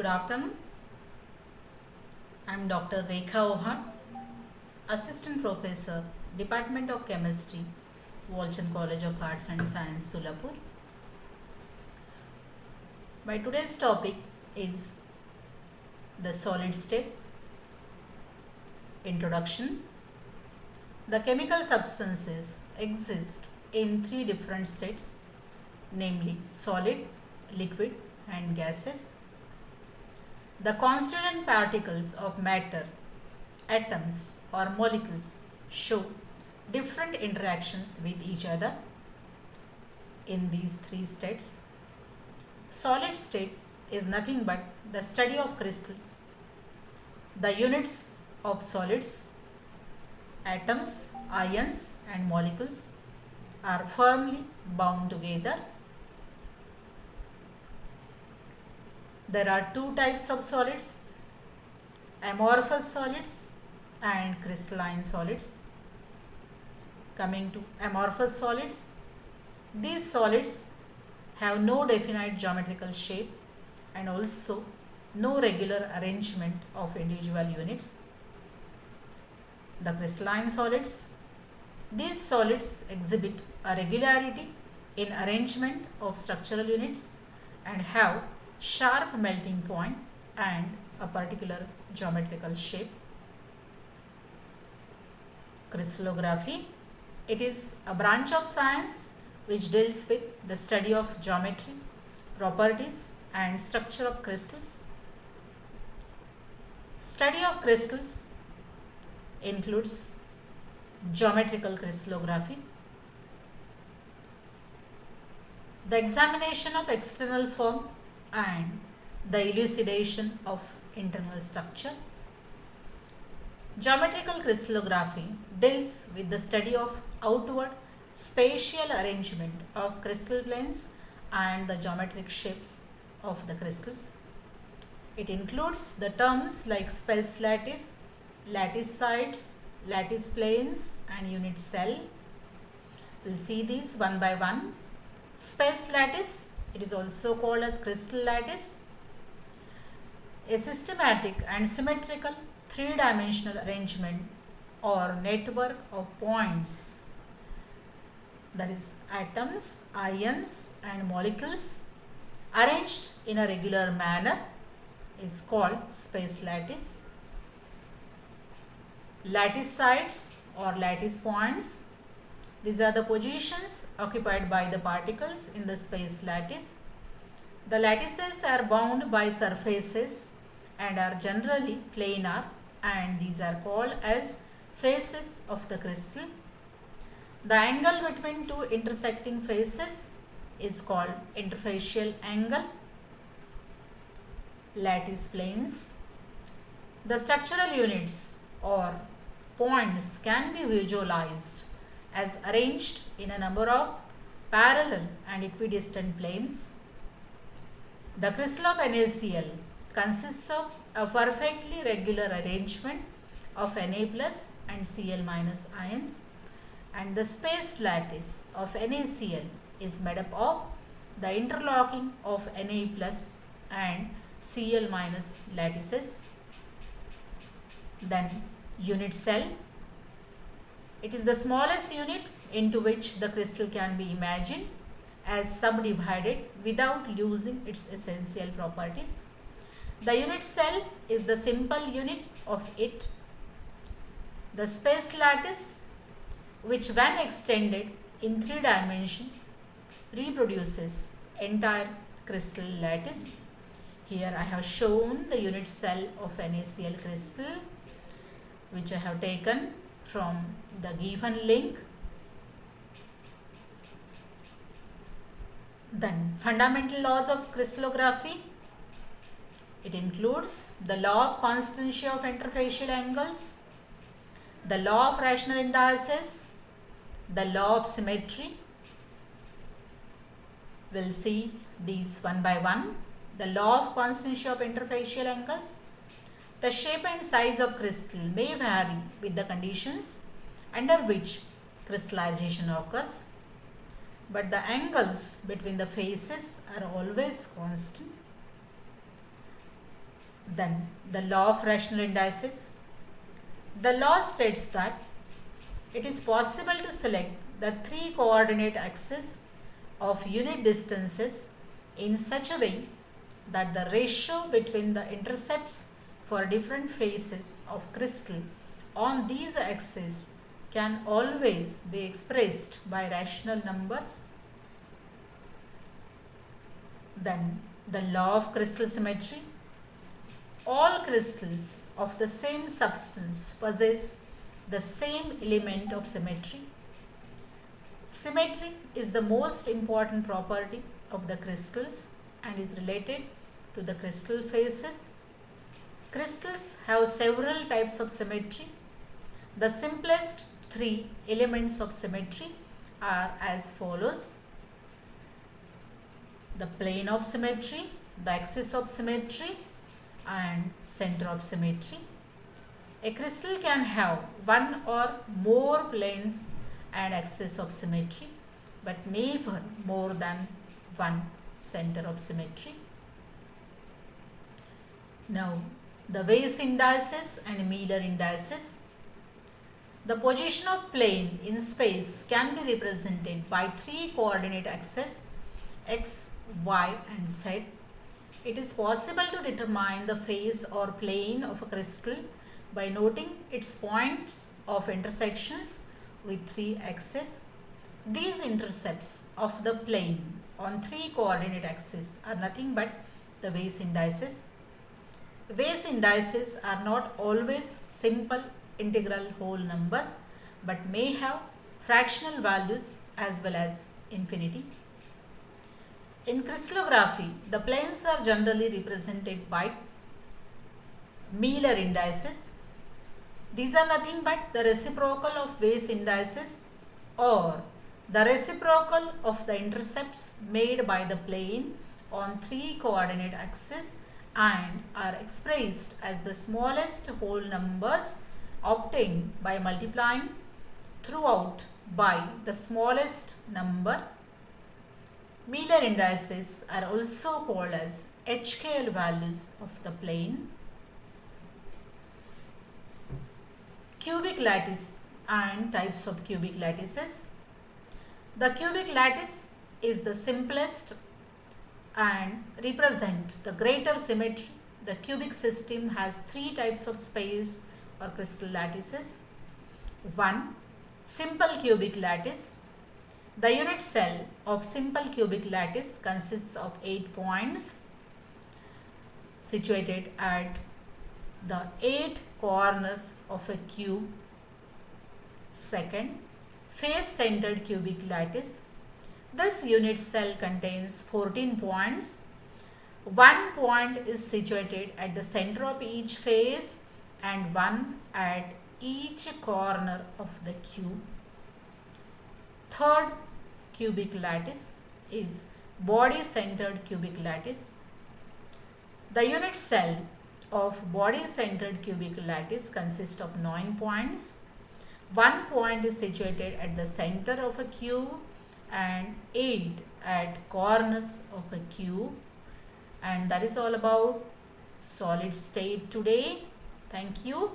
Good afternoon. I am Dr. Rekha Ohan, Assistant Professor, Department of Chemistry, Walchand College of Arts and Science, Solapur. My today's topic is the solid state. Introduction. The chemical substances exist in three different states, namely solid, liquid, and gases. The constituent particles of matter, atoms, or molecules show different interactions with each other in these three states. Solid state is nothing but the study of crystals. The units of solids, atoms, ions, and molecules are firmly bound together. There are two types of solids, amorphous solids and crystalline solids. Coming to amorphous solids, these solids have no definite geometrical shape and also no regular arrangement of individual units. The crystalline solids, these solids exhibit a regularity in arrangement of structural units and have sharp melting point and a particular geometrical shape. Crystallography, it is a branch of science which deals with the study of geometry, properties and structure of crystals. Study of crystals includes geometrical crystallography, the examination of external form and the elucidation of internal structure. Geometrical crystallography deals with the study of outward spatial arrangement of crystal planes and the geometric shapes of the crystals. It includes the terms like space lattice, lattice sides, lattice planes and unit cell. We'll see these one by one. Space lattice, it is also called as crystal lattice, a systematic and symmetrical three-dimensional arrangement or network of points, that is atoms, ions and molecules arranged in a regular manner, is called space lattice. Lattice sides or lattice points, these are the positions occupied by the particles in the space lattice. The lattices are bound by surfaces and are generally planar, and these are called as faces of the crystal. The angle between two intersecting faces is called interfacial angle. Lattice planes. The structural units or points can be visualized as arranged in a number of parallel and equidistant planes. The crystal of NaCl consists of a perfectly regular arrangement of Na plus and Cl minus ions, and the space lattice of NaCl is made up of the interlocking of Na plus and Cl minus lattices. Then unit cell, it is the smallest unit into which the crystal can be imagined as subdivided without losing its essential properties. The unit cell is the simple unit of it. The space lattice, which when extended in 3 dimensions reproduces entire crystal lattice. Here I have shown the unit cell of NaCl crystal, which I have taken from the given link. Then fundamental laws of crystallography. It includes the law of constancy of interfacial angles, the law of rational indices, the law of symmetry. We'll see these one by one. The law of constancy of interfacial angles. The shape and size of crystal may vary with the conditions under which crystallization occurs, but the angles between the faces are always constant. Then the law of rational indices. The law states that it is possible to select the three coordinate axes of unit distances in such a way that the ratio between the intercepts for different faces of crystal on these axes can always be expressed by rational numbers. Then the law of crystal symmetry. All crystals of the same substance possess the same element of symmetry. Symmetry is the most important property of the crystals and is related to the crystal faces. Crystals have several types of symmetry. The simplest three elements of symmetry are as follows: the plane of symmetry, the axis of symmetry, and center of symmetry. A crystal can have one or more planes and axis of symmetry, but never more than one center of symmetry. Now, the Weiss indices and Miller indices. The position of plane in space can be represented by three coordinate axes x, y, and z. It is possible to determine the phase or plane of a crystal by noting its points of intersections with three axes. These intercepts of the plane on three coordinate axes are nothing but the Weiss indices. Weiss indices are not always simple integral whole numbers but may have fractional values as well as infinity. In crystallography, the planes are generally represented by Miller indices. These are nothing but the reciprocal of Weiss indices or the reciprocal of the intercepts made by the plane on three coordinate axes and are expressed as the smallest whole numbers obtained by multiplying throughout by the smallest number. Miller indices are also called as HKL values of the plane. Cubic lattice and types of cubic lattices. The cubic lattice is the simplest and represent the greater symmetry. The cubic system has three types of space or crystal lattices. 1. Simple cubic lattice. The unit cell of simple cubic lattice consists of 8 points situated at the 8 corners of a cube. Second, face-centered cubic lattice. This unit cell contains 14 points. 1 point is situated at the center of each face and one at each corner of the cube. Third cubic lattice is body-centered cubic lattice. The unit cell of body-centered cubic lattice consists of 9 points. 1 point is situated at the center of a cube and 8 at corners of a cube. And that is all about solid state today. Thank you.